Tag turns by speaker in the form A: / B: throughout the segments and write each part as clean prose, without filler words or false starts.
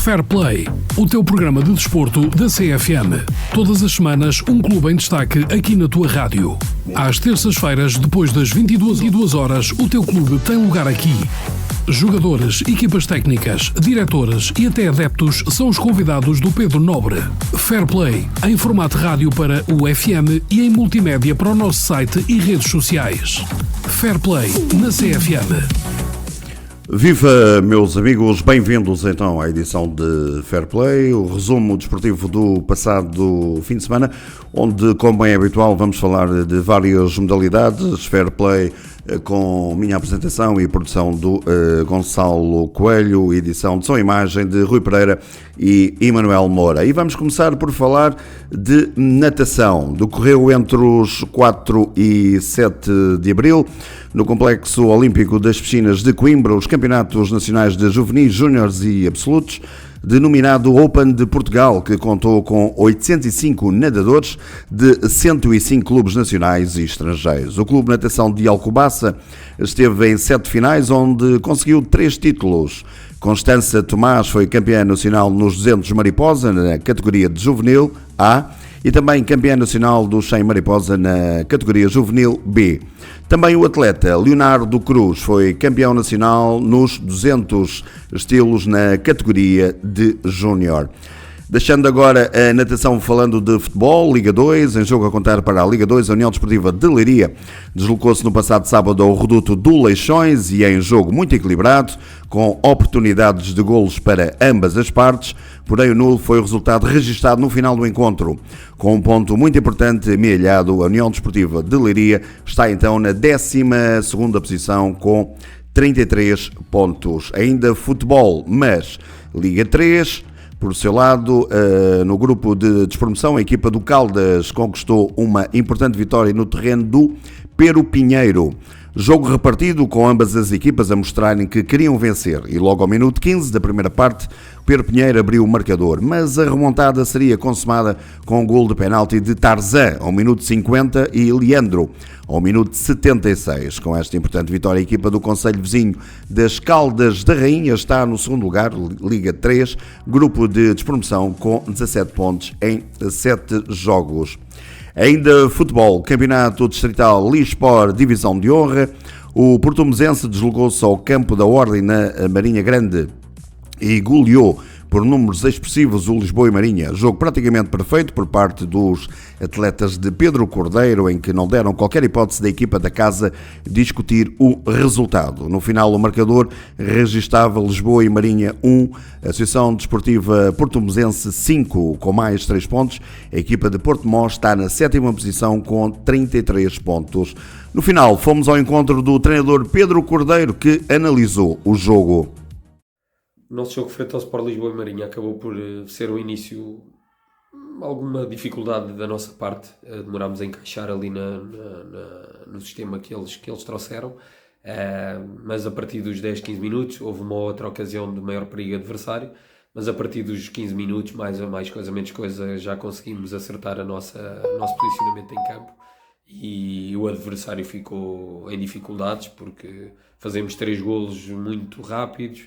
A: Fair Play, o teu programa de desporto da CFM. Todas as semanas, um clube em destaque aqui na tua rádio. Às terças-feiras, depois das 22 horas, o teu clube tem lugar aqui. Jogadores, equipas técnicas, diretores e até adeptos são os convidados do Pedro Nobre. Fair Play, em formato rádio para o FM e em multimédia para o nosso site e redes sociais. Fair Play, na CFM.
B: Viva, meus amigos, bem-vindos então à edição de Fair Play, o resumo desportivo do passado fim de semana, onde, como bem é habitual, vamos falar de várias modalidades. Fair Play com minha apresentação e produção do Gonçalo Coelho, edição de som e imagem de Rui Pereira e Emanuel Moura. E vamos começar por falar de natação. Decorreu entre os 4 e 7 de abril, no Complexo Olímpico das Piscinas de Coimbra, os campeonatos nacionais de juvenis, júniores e absolutos, denominado Open de Portugal, que contou com 805 nadadores de 105 clubes nacionais e estrangeiros. O Clube de Natação de Alcobaça esteve em 7 finais, onde conseguiu 3 títulos. Constança Tomás foi campeã nacional nos 200 mariposa, na categoria de juvenil A, e também campeã nacional do 100 mariposa na categoria juvenil B. Também o atleta Leonardo Cruz foi campeão nacional nos 200 estilos na categoria de júnior. Deixando agora a natação, falando de futebol, Liga 2, em jogo a contar para a Liga 2, a União Desportiva de Leiria deslocou-se no passado sábado ao reduto do Leixões e em jogo muito equilibrado, com oportunidades de golos para ambas as partes, porém o nulo foi o resultado registado no final do encontro. Com um ponto muito importante amealhado, a União Desportiva de Leiria está então na 12ª posição com 33 pontos. Ainda futebol, mas Liga 3... Por seu lado, no grupo de despromoção, a equipa do Caldas conquistou uma importante vitória no terreno do Pero Pinheiro. Jogo repartido, com ambas as equipas a mostrarem que queriam vencer, e logo ao minuto 15 da primeira parte, o Pero Pinheiro abriu o marcador, mas a remontada seria consumada com um golo de penalti de Tarzan ao minuto 50 e Leandro ao minuto 76. Com esta importante vitória, a equipa do concelho vizinho das Caldas da Rainha está no segundo lugar, Liga 3, grupo de despromoção, com 17 pontos em 7 jogos. Ainda futebol, Campeonato Distrital Lispor, Divisão de Honra. O portumesense deslocou-se ao Campo da Ordem na Marinha Grande e goleou por números expressivos o Lisboa e Marinha. Jogo praticamente perfeito por parte dos atletas de Pedro Cordeiro, em que não deram qualquer hipótese da equipa da casa discutir o resultado. No final, o marcador registava Lisboa e Marinha 1, Associação Desportiva Portumesense 5, com mais 3 pontos. A equipa de Portimão está na 7ª posição com 33 pontos. No final, fomos ao encontro do treinador Pedro Cordeiro, que analisou o jogo.
C: O nosso jogo frente ao Sport Lisboa e Marinha acabou por ser um início, alguma dificuldade da nossa parte. Demorámos a encaixar ali no sistema que eles trouxeram, mas a partir dos 10, 15 minutos houve uma outra ocasião de maior perigo adversário, mas a partir dos 15 minutos, mais coisa, menos coisa, já conseguimos acertar o nosso posicionamento em campo e o adversário ficou em dificuldades porque fazemos 3 golos muito rápidos.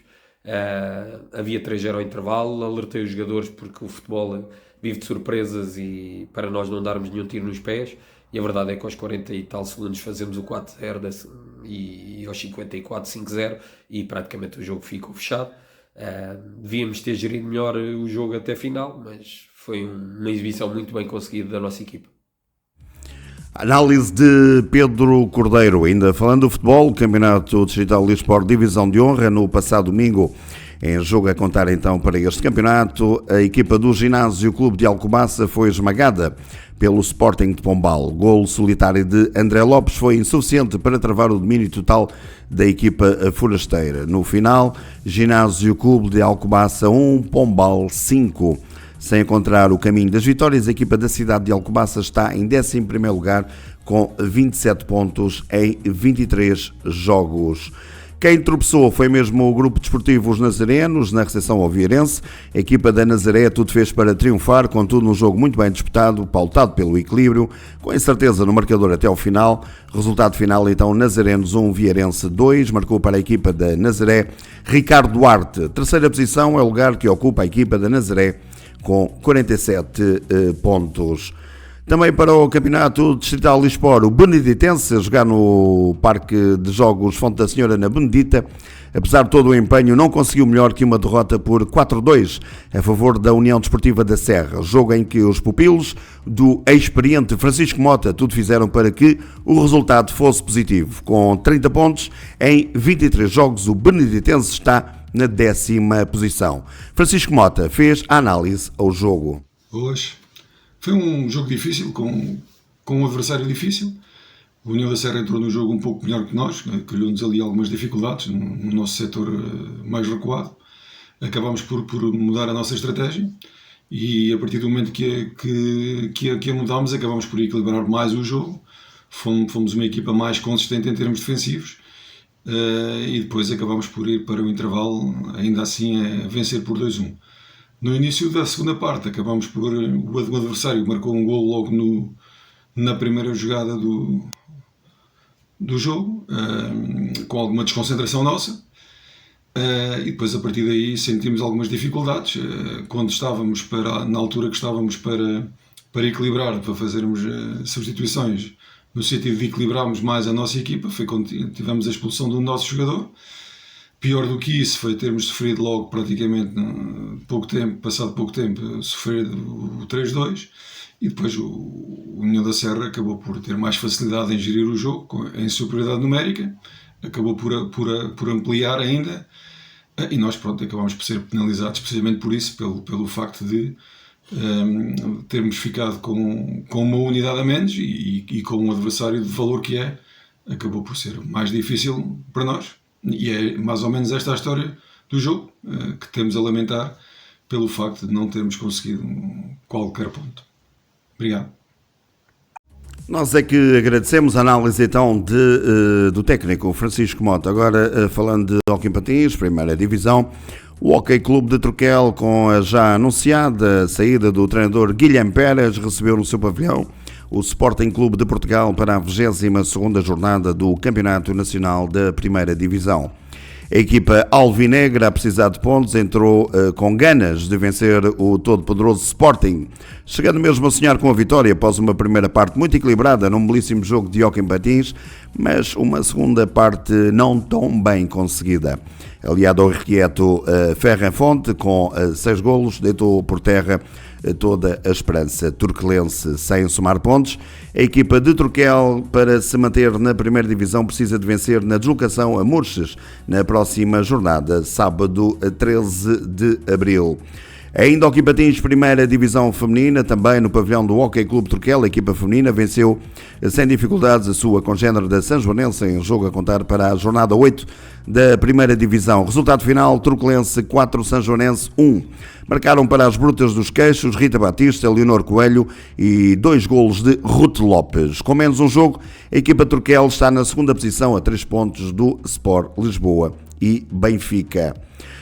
C: Havia 3-0 ao intervalo, alertei os jogadores porque o futebol vive de surpresas e para nós não darmos nenhum tiro nos pés, e a verdade é que aos 40 e tal segundos fazemos o 4-0 e aos 54 5-0 e praticamente o jogo ficou fechado. Devíamos ter gerido melhor o jogo até final, mas foi uma exibição muito bem conseguida da nossa equipa.
B: Análise de Pedro Cordeiro. Ainda falando do futebol, o Campeonato Distrital Lispor, Divisão de Honra, no passado domingo, em jogo a contar então para este campeonato, a equipa do Ginásio Clube de Alcobaça foi esmagada pelo Sporting de Pombal. Golo solitário de André Lopes foi insuficiente para travar o domínio total da equipa forasteira. No final, Ginásio Clube de Alcobaça 1, Pombal 5. Sem encontrar o caminho das vitórias, a equipa da cidade de Alcobaça está em 11º lugar com 27 pontos em 23 jogos. Quem tropeçou foi mesmo o Grupo Desportivo Os Nazarenos, na recepção ao Vieirense. A equipa da Nazaré tudo fez para triunfar, contudo num jogo muito bem disputado, pautado pelo equilíbrio, com incerteza no marcador até ao final. Resultado final então, Nazarenos 1, Vieirense 2, marcou para a equipa da Nazaré Ricardo Duarte. Terceira posição é o lugar que ocupa a equipa da Nazaré, com 47 pontos. Também para o Campeonato Distrital Lispor, o Beneditense a jogar no Parque de Jogos Fonte da Senhora na Benedita. Apesar de todo o empenho, não conseguiu melhor que uma derrota por 4-2 a favor da União Desportiva da Serra. Jogo em que os pupilos do experiente Francisco Mota tudo fizeram para que o resultado fosse positivo. Com 30 pontos em 23 jogos, o Beneditense está na 10ª posição. Francisco Mota fez a análise ao jogo.
D: Hoje foi um jogo difícil, com um adversário difícil. O União da Serra entrou no jogo um pouco melhor que nós, criou-nos ali algumas dificuldades no nosso setor mais recuado. Acabámos por mudar a nossa estratégia e a partir do momento que a mudámos, acabámos por equilibrar mais o jogo. Fomos uma equipa mais consistente em termos defensivos e depois acabámos por ir para o intervalo, ainda assim a vencer por 2-1. No início da segunda parte, acabámos por... O adversário marcou um golo logo na primeira jogada do jogo, com alguma desconcentração nossa. E depois, a partir daí, sentimos algumas dificuldades. Quando estávamos na altura que estávamos para equilibrar, para fazermos substituições, no sentido de equilibrarmos mais a nossa equipa, foi quando tivemos a expulsão do nosso jogador. Pior do que isso foi termos sofrido logo praticamente passado pouco tempo, sofrer o 3-2 e depois o União da Serra acabou por ter mais facilidade em gerir o jogo, em superioridade numérica, acabou por ampliar ainda e nós acabámos por ser penalizados precisamente por isso, pelo facto de termos ficado com uma unidade a menos e com um adversário de valor que acabou por ser mais difícil para nós. E é mais ou menos esta a história do jogo, que temos a lamentar pelo facto de não termos conseguido qualquer ponto. Obrigado.
B: Nós é que agradecemos a análise então do técnico Francisco Mota. Agora falando de Hóquei Patins, primeira divisão, o Hóquei Clube de Turquel, com a já anunciada saída do treinador Guilherme Pérez, recebeu no seu pavilhão o Sporting Clube de Portugal para a 22ª jornada do Campeonato Nacional da Primeira Divisão. A equipa alvinegra, a precisar de pontos, entrou com ganas de vencer o todo-poderoso Sporting, chegando mesmo a sonhar com a vitória após uma primeira parte muito equilibrada num belíssimo jogo de hóquei em patins, mas uma segunda parte não tão bem conseguida. Aliado ao irrequieto Ferro em Fonte, com 6 golos, deitou por terra toda a esperança turquelense. Sem somar pontos, a equipa de Turquel, para se manter na primeira divisão, precisa de vencer na deslocação a Murches na próxima jornada, sábado 13 de abril. Ainda Hóquei Patins, primeira divisão feminina, também no pavilhão do Hóquei Clube Turquel, a equipa feminina venceu sem dificuldades a sua congénere da Sanjoanense em jogo a contar para a jornada 8 da primeira divisão. Resultado final, Turquelense 4, Sanjoanense 1. Marcaram para as brutas dos queixos Rita Batista, Leonor Coelho e 2 golos de Ruth Lopes. Com menos um jogo, a equipa Turquel está na segunda posição a 3 pontos do Sport Lisboa e Benfica.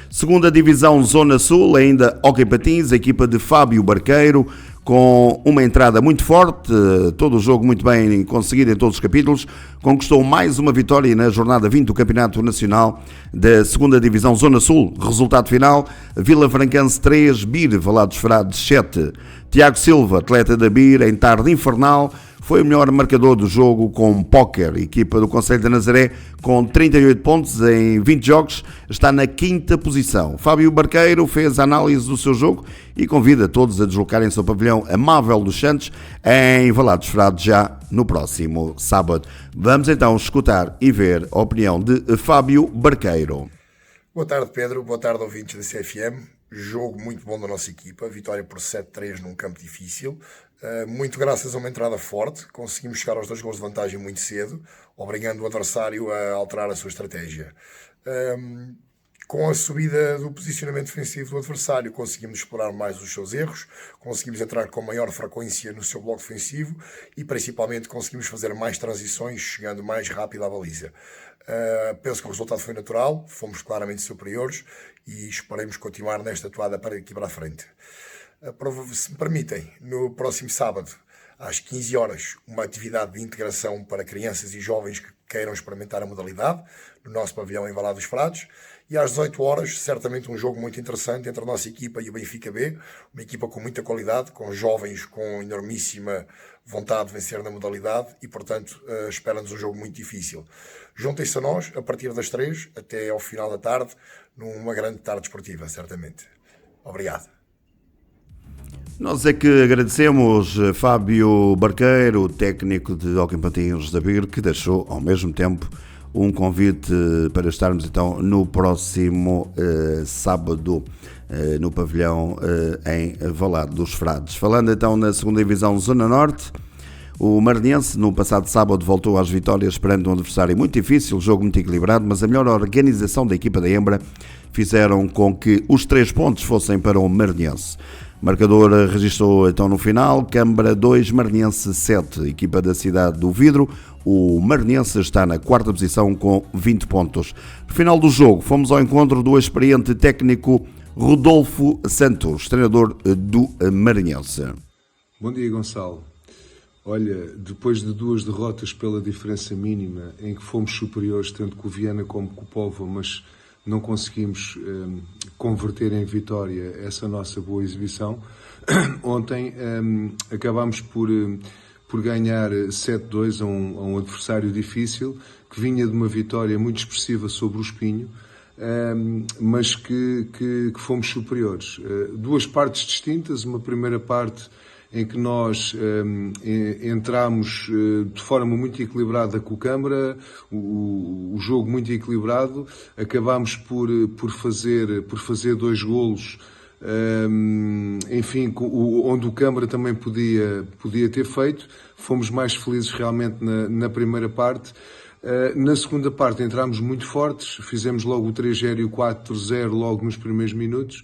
B: Segunda divisão Zona Sul, ainda Hóquei Patins, a equipa de Fábio Barqueiro, com uma entrada muito forte, todo o jogo muito bem conseguido em todos os capítulos, conquistou mais uma vitória na jornada 20 do Campeonato Nacional da segunda divisão Zona Sul. Resultado final, Vila Franquense 3, Bir Valados Frades 7. Tiago Silva, atleta da Bir, em tarde infernal, foi o melhor marcador do jogo com póquer. A equipa do Concelho de Nazaré, com 38 pontos em 20 jogos, está na 5ª posição. Fábio Barqueiro fez a análise do seu jogo e convida todos a deslocarem-se ao pavilhão Amável dos Santos em Valados Frades já no próximo sábado. Vamos então escutar e ver a opinião de Fábio Barqueiro.
E: Boa tarde, Pedro. Boa tarde, ouvintes da CFM. Jogo muito bom da nossa equipa. Vitória por 7-3 num campo difícil. Muito graças a uma entrada forte. Conseguimos chegar aos 2 gols de vantagem muito cedo, obrigando o adversário a alterar a sua estratégia. Com a subida do posicionamento defensivo do adversário, conseguimos explorar mais os seus erros, conseguimos entrar com maior frequência no seu bloco defensivo e principalmente conseguimos fazer mais transições, chegando mais rápido à baliza. Penso que o resultado foi natural, fomos claramente superiores e esperemos continuar nesta toada para aqui para a frente. Se me permitem, no próximo sábado, às 15 horas, uma atividade de integração para crianças e jovens que queiram experimentar a modalidade, no nosso pavilhão em Valado dos Frades, e às 18 horas, certamente um jogo muito interessante entre a nossa equipa e o Benfica B, uma equipa com muita qualidade, com jovens com enormíssima vontade de vencer na modalidade e, portanto, espera-nos um jogo muito difícil. Juntem-se a nós, a partir das 3 até ao final da tarde, numa grande tarde esportiva, certamente. Obrigado.
B: Nós é que agradecemos Fábio Barqueiro, técnico de Hóquei em Patins da BIR, que deixou ao mesmo tempo um convite para estarmos então no próximo sábado no pavilhão em Valado dos Frades. Falando então na 2ª Divisão Zona Norte, o Maranhense no passado sábado voltou às vitórias perante um adversário muito difícil, jogo muito equilibrado, mas a melhor organização da equipa da Embra fizeram com que os 3 pontos fossem para o Maranhense. O marcador registrou então no final, Câmara 2, Maranhense 7, equipa da cidade do Vidro. O Maranhense está na 4ª posição com 20 pontos. No final do jogo, fomos ao encontro do experiente técnico Rodolfo Santos, treinador do Maranhense.
F: Bom dia, Gonçalo. Olha, depois de 2 derrotas pela diferença mínima, em que fomos superiores tanto com o Viana como com o Póvoa, mas não conseguimos converter em vitória essa nossa boa exibição, ontem acabámos por ganhar 7-2 a um adversário difícil, que vinha de uma vitória muito expressiva sobre o Espinho, mas que fomos superiores. 2 partes distintas, uma primeira parte em que nós entramos de forma muito equilibrada com o Câmara, o jogo muito equilibrado, acabámos por fazer 2 golos, enfim, onde o Câmara também podia ter feito. Fomos mais felizes realmente na primeira parte. Na segunda parte entramos muito fortes, fizemos logo o 3-0 e o 4-0 logo nos primeiros minutos,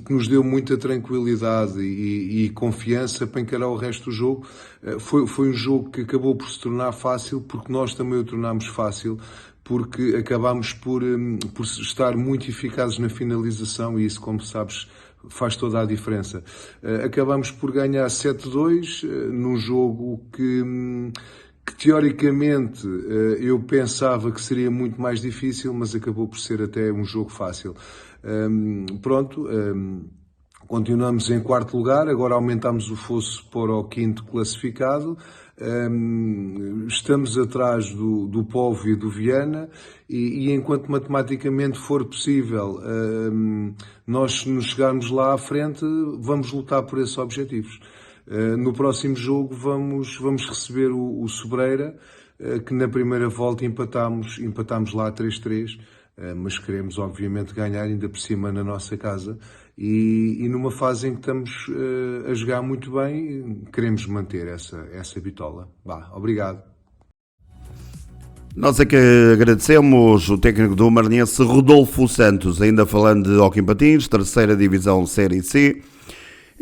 F: que nos deu muita tranquilidade e confiança para encarar o resto do jogo. Foi um jogo que acabou por se tornar fácil, porque nós também o tornámos fácil, porque acabámos por estar muito eficazes na finalização e isso, como sabes, faz toda a diferença. Acabámos por ganhar 7-2 num jogo que teoricamente eu pensava que seria muito mais difícil, mas acabou por ser até um jogo fácil. Continuamos em 4º lugar, agora aumentamos o fosso para o 5º classificado. Estamos atrás do Póvoa e do Viana e enquanto matematicamente for possível nós nos chegarmos lá à frente, vamos lutar por esses objetivos. No próximo jogo vamos receber o Sobreira, que na primeira volta empatámos lá 3-3, mas queremos obviamente ganhar ainda por cima na nossa casa e numa fase em que estamos a jogar muito bem, queremos manter essa bitola. Obrigado.
B: Nós é que agradecemos o técnico do Maranhense, Rodolfo Santos, ainda falando de Hóquei em Patins, 3ª Divisão Série C.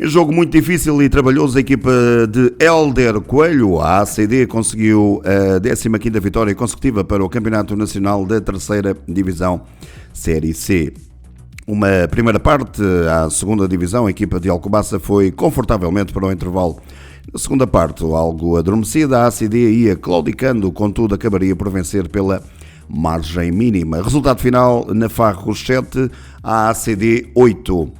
B: Em jogo muito difícil e trabalhoso, a equipa de Hélder Coelho, a ACD, conseguiu a 15ª vitória consecutiva para o Campeonato Nacional da 3ª Divisão Série C. Uma primeira parte, à 2ª Divisão, a equipa de Alcobaça foi confortavelmente para o intervalo. Na segunda parte, algo adormecida, a ACD ia claudicando, contudo acabaria por vencer pela margem mínima. Resultado final, Nafarros 7, a ACD 8.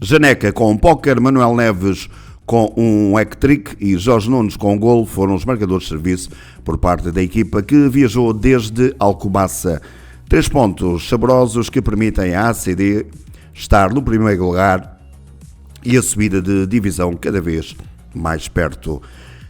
B: Janeca com póquer, Manuel Neves com um hack-trick e Jorge Nunes com um golo foram os marcadores de serviço por parte da equipa que viajou desde Alcobaça. 3 pontos saborosos que permitem à ACD estar no primeiro lugar e a subida de divisão cada vez mais perto.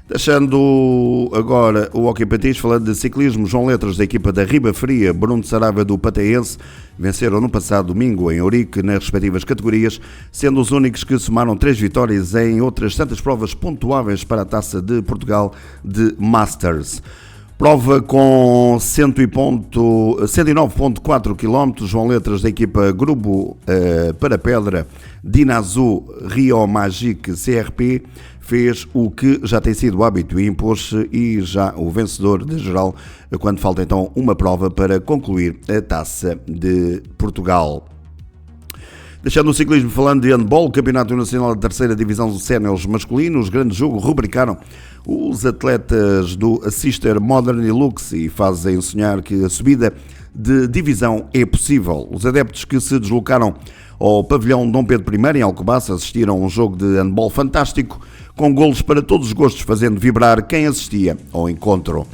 B: Deixando agora o Hóquei em Patins, falando de ciclismo, João Letras da equipa da Riba Fria, Bruno Saraiva do Pataense, venceram no passado domingo em Ourique nas respectivas categorias, sendo os únicos que somaram 3 vitórias em outras tantas provas pontuáveis para a Taça de Portugal de Masters. Prova com 109,4 km, João Letras da equipa Grupo para Pedra, Dinazu Rio Magic CRP, fez o que já tem sido hábito e impôs-se e já o vencedor de geral, quando falta então uma prova para concluir a Taça de Portugal. Deixando o ciclismo, falando de handball, o Campeonato Nacional da Terceira Divisão Séniores Masculinos, grande jogo, rubricaram os atletas do Sister Modern e Lux e fazem sonhar que a subida de divisão é possível. Os adeptos que se deslocaram ao pavilhão Dom Pedro I em Alcobaça assistiram a um jogo de handball fantástico, com golos para todos os gostos, fazendo vibrar quem assistia ao encontro.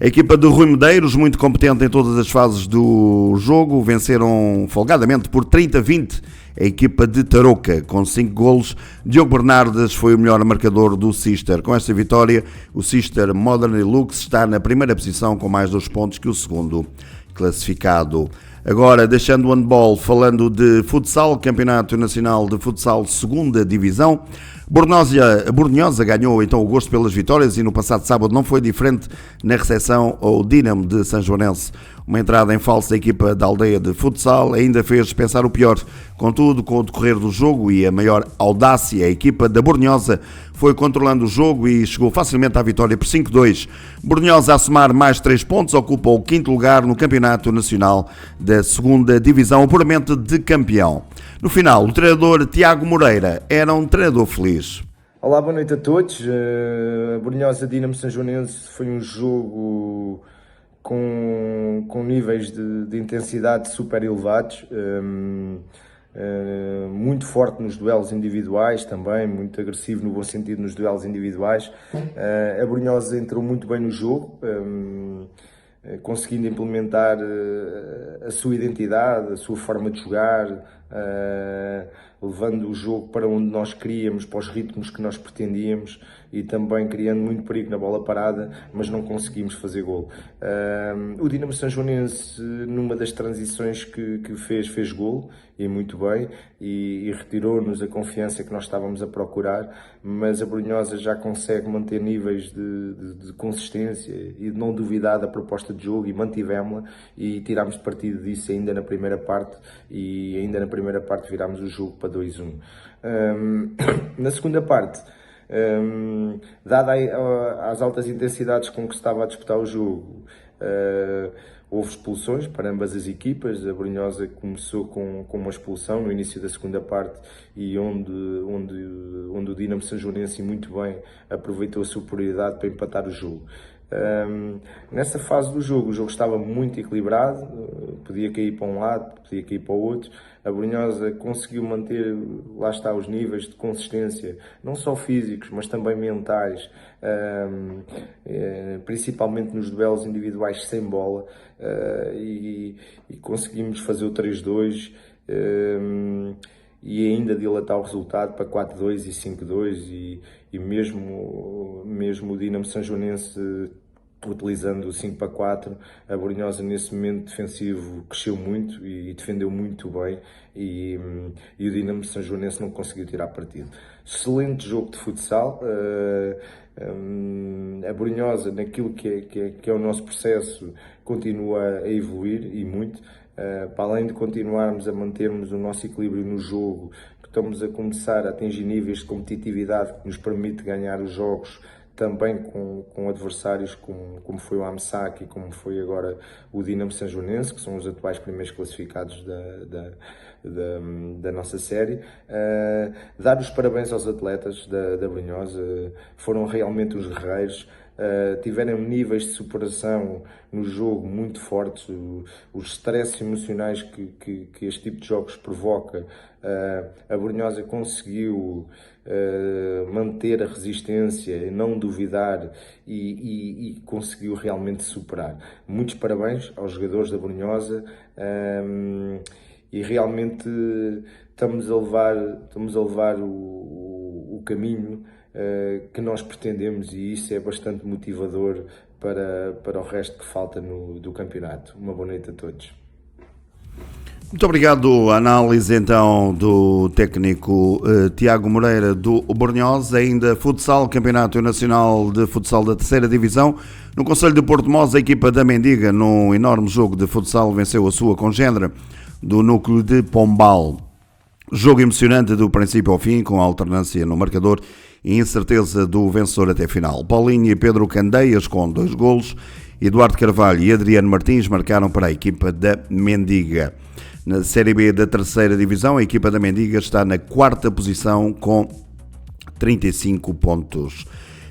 B: A equipa de Rui Medeiros, muito competente em todas as fases do jogo, venceram folgadamente por 30-20 a equipa de Tarouca, com 5 golos. Diogo Bernardes foi o melhor marcador do Sister. Com esta vitória, o Sister Modern Lux está na primeira posição com mais 2 pontos que o segundo classificado. Agora, deixando o handball, falando de futsal, Campeonato Nacional de Futsal 2ª Divisão. Bornhosa ganhou então o gosto pelas vitórias e no passado sábado não foi diferente na recepção ao Dínamo de São Joanense. Uma entrada em falso da equipa da aldeia de futsal ainda fez pensar o pior. Contudo, com o decorrer do jogo e a maior audácia, a equipa da Bornhosa foi controlando o jogo e chegou facilmente à vitória por 5-2. Bornhosa, a somar mais 3 pontos, ocupa o 5º lugar no Campeonato Nacional da 2ª Divisão, o puramente de campeão. No final, o treinador Tiago Moreira era um treinador feliz.
G: Olá, boa noite a todos. A Bornhosa Dínamo São Joanense foi um jogo com níveis de intensidade super elevados, muito forte nos duelos individuais também, muito agressivo no bom sentido nos duelos individuais. A Bornhosa entrou muito bem no jogo, conseguindo implementar a sua identidade, a sua forma de jogar, levando o jogo para onde nós queríamos, para os ritmos que nós pretendíamos e também criando muito perigo na bola parada, mas não conseguimos fazer golo. O Dínamo São Joanense, numa das transições que fez golo, e muito bem, e retirou-nos a confiança que nós estávamos a procurar, mas a Bornhosa já consegue manter níveis de consistência e de não duvidar da proposta de jogo e mantivemos-la e tirámos partido disso ainda na primeira parte e ainda na primeira parte virámos o jogo para 2-1. Na segunda parte, dada as altas intensidades com que se estava a disputar o jogo, houve expulsões para ambas as equipas. A Bornhosa começou com uma expulsão no início da segunda parte e onde o Dínamo São Joanense, muito bem, aproveitou a superioridade para empatar o jogo. Nessa fase do jogo, o jogo estava muito equilibrado, podia cair para um lado, podia cair para o outro. A Bornhosa conseguiu manter, lá está, os níveis de consistência, não só físicos, mas também mentais, principalmente nos duelos individuais sem bola, e conseguimos fazer o 3-2 e ainda dilatar o resultado para 4-2 e 5-2 e mesmo o Dínamo São Joanense utilizando o 5-4, a Bornhosa nesse momento defensivo cresceu muito e defendeu muito bem e o Dínamo São Joanense não conseguiu tirar partido. Excelente jogo de futsal. A Bornhosa, naquilo que é o nosso processo, continua a evoluir e muito. Para além de continuarmos a mantermos o nosso equilíbrio no jogo, que estamos a começar a atingir níveis de competitividade que nos permite ganhar os jogos também com adversários como foi o AMSAC e como foi agora o Dínamo São Joanense, que são os atuais primeiros classificados da nossa série. Dar os parabéns aos atletas da Bornhosa, foram realmente os guerreiros. Tiveram níveis de superação no jogo muito fortes, os stresses emocionais que este tipo de jogos provoca. A Bornhosa conseguiu manter a resistência, não duvidar e conseguiu realmente superar. Muitos parabéns aos jogadores da Bornhosa e realmente estamos a levar o caminho que nós pretendemos e isso é bastante motivador para o resto que falta do campeonato. Uma boa noite a todos.
B: Muito obrigado. A análise então do técnico Tiago Moreira do Bornhosa. Ainda futsal, Campeonato Nacional de Futsal da Terceira Divisão. No Concelho de Porto Mós, a equipa da Mendiga, num enorme jogo de futsal, venceu a sua congênere do núcleo de Pombal. Jogo emocionante do princípio ao fim, com alternância no marcador e incerteza do vencedor até final. Paulinho e Pedro Candeias com 2 golos. Eduardo Carvalho e Adriano Martins marcaram para a equipa da Mendiga. Na Série B da Terceira Divisão, a equipa da Mendiga está na 4ª posição com 35 pontos.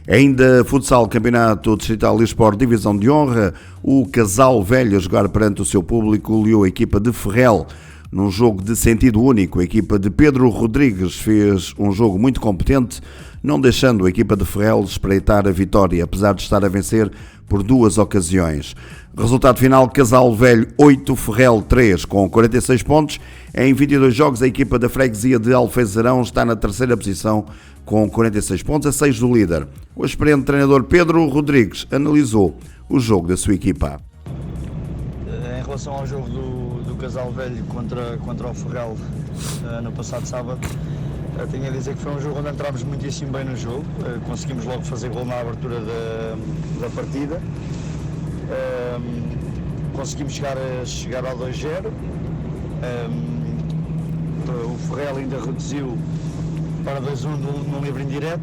B: Ainda futsal, Campeonato Distrital e Sport Divisão de Honra, o Casal Velho a jogar perante o seu público goleou a equipa de Ferrel num jogo de sentido único. A equipa de Pedro Rodrigues fez um jogo muito competente, não deixando a equipa de Ferrel espreitar a vitória, apesar de estar a vencer por 2 ocasiões. Resultado final, Casal Velho 8, Ferrel 3, com 46 pontos. Em 22 jogos, a equipa da freguesia de Alfezarão está na 3ª posição com 46 pontos, a 6 do líder. O experiente treinador Pedro Rodrigues analisou o jogo da sua equipa.
H: Em relação ao jogo do Casal Velho contra o Ferrel no passado sábado, tenho a dizer que foi um jogo onde entrámos muitíssimo bem no jogo, conseguimos logo fazer gol na abertura da partida, conseguimos chegar ao 2-0, o Ferrel ainda reduziu para 2-1 num livre indireto,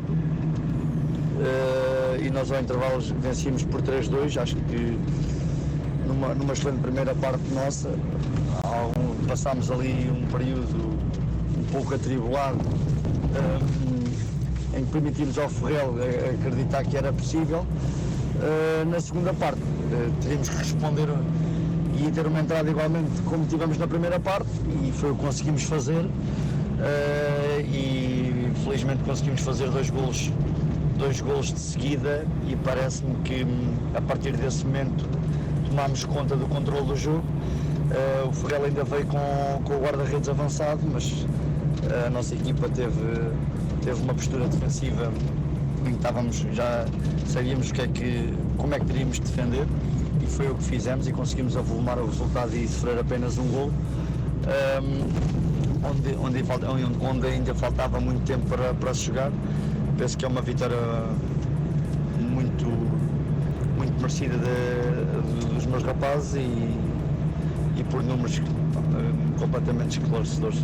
H: e nós ao intervalo vencíamos por 3-2, acho que numa excelente primeira parte nossa. Passámos ali um período um pouco atribulado, em que permitimos ao Ferrel acreditar que era possível. Na segunda parte teríamos que responder e ter uma entrada igualmente como tivemos na primeira parte, e foi o que conseguimos fazer, e felizmente conseguimos fazer 2 golos de seguida, e parece-me que a partir desse momento tomámos conta do controle do jogo. O Ferrel ainda veio com o guarda-redes avançado, mas a nossa equipa teve uma postura defensiva em que já sabíamos como é que teríamos de defender, e foi o que fizemos, e conseguimos avolumar o resultado e sofrer apenas um gol, onde ainda faltava muito tempo para se jogar. Penso que é uma vitória muito merecida dos meus rapazes, e por números completamente esclarecedores.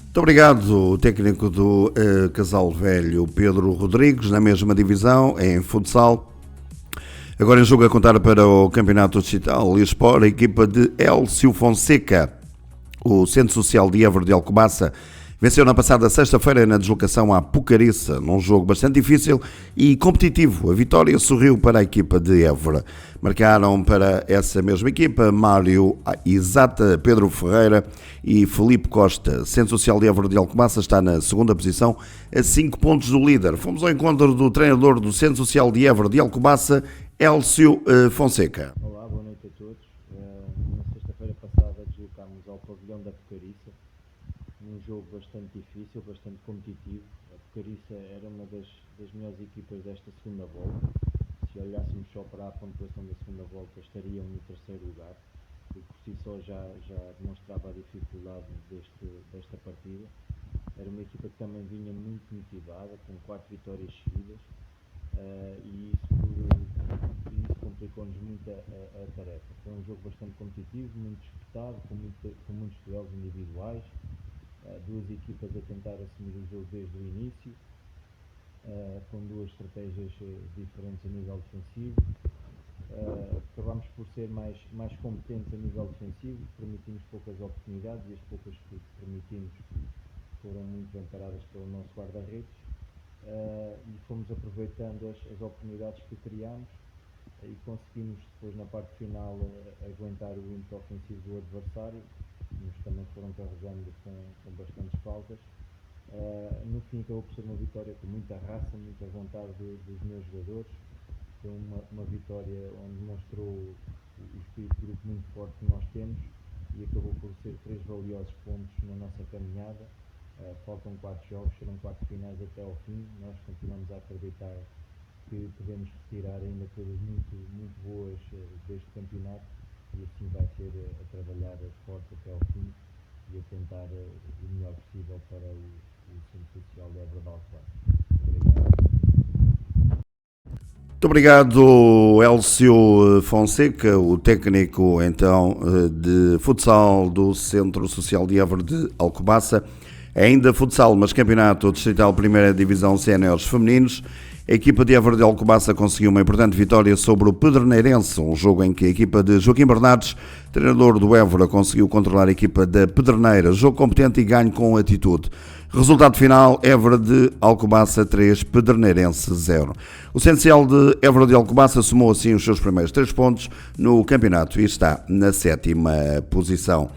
B: Muito obrigado, o técnico do Casal Velho, Pedro Rodrigues, na mesma divisão, em futsal. Agora em jogo a contar para o Campeonato Distrital e Sport, a equipa de Elcio Fonseca, o Centro Social de Évora de Alcobaça, venceu na passada sexta-feira na deslocação à Pucariça, num jogo bastante difícil e competitivo. A vitória sorriu para a equipa de Évora. Marcaram para essa mesma equipa Mário Isata, Pedro Ferreira e Felipe Costa. Centro Social de Évora de Alcobaça está na 2ª posição, a 5 pontos do líder. Fomos ao encontro do treinador do Centro Social de Évora de Alcobaça, Elcio Fonseca.
I: Olá, boa noite a todos. Na sexta-feira passada deslocámos ao pavilhão da Pucariça, num jogo bastante difícil, bastante competitivo. A Pucariça era uma das melhores equipas desta segunda volta. Se olhássemos só para a pontuação da segunda volta, estariam no 3º lugar, o que por si só já demonstrava a dificuldade desta partida. Era uma equipa que também vinha muito motivada, com 4 vitórias seguidas, e isso complicou-nos muito a tarefa. Foi um jogo bastante competitivo, muito disputado, com muitos duelos individuais, 2 equipas a tentar assumir o jogo desde o início, com 2 estratégias diferentes a nível defensivo. Acabámos por ser mais competentes a nível defensivo, permitimos poucas oportunidades, e as poucas que permitimos foram muito bem paradas pelo nosso guarda-redes, e fomos aproveitando as oportunidades que criámos, e conseguimos depois na parte final aguentar o ímpeto ofensivo do adversário, mas também foram carregando com bastantes faltas. No fim acabou por ser uma vitória com muita raça, muita vontade dos meus jogadores. Foi uma vitória onde mostrou o espírito de grupo muito forte que nós temos, e acabou por ser 3 valiosos pontos na nossa caminhada. Faltam 4 jogos, serão 4 finais até ao fim. Nós continuamos a acreditar que podemos retirar ainda coisas muito boas deste campeonato, e assim vai ser a trabalhar trabalhar forte até ao fim e a tentar o melhor possível para o Centro Social de Évora de Alcobaça.
B: Muito obrigado, Elcio Fonseca, o técnico então de futsal do Centro Social de Évora de Alcobaça. Ainda futsal, mas campeonato distrital Primeira Divisão Séniores Femininos. A equipa de Évora de Alcobaça conseguiu uma importante vitória sobre o Pederneirense, um jogo em que a equipa de Joaquim Bernardes, treinador do Évora, conseguiu controlar a equipa da Pedreneira. Jogo competente e ganho com atitude. Resultado final, Évora de Alcobaça 3, Pederneirense 0. O Centro de Évora de Alcobaça somou assim os seus primeiros 3 pontos no campeonato e está na 7ª posição.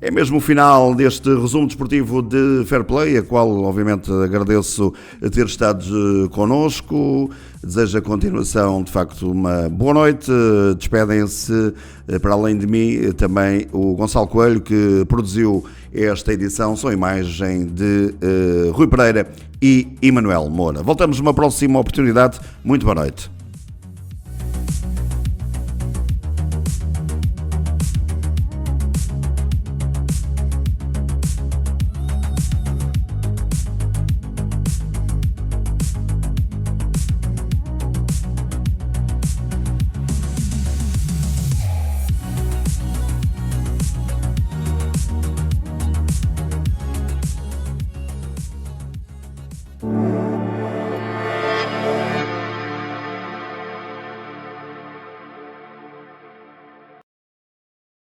B: É mesmo o final deste resumo desportivo de Fair Play, a qual obviamente agradeço ter estado connosco. Desejo a continuação, de facto, uma boa noite. Despedem-se, para além de mim, também o Gonçalo Coelho, que produziu esta edição, são imagem de Rui Pereira e Emanuel Moura. Voltamos numa próxima oportunidade. Muito boa noite.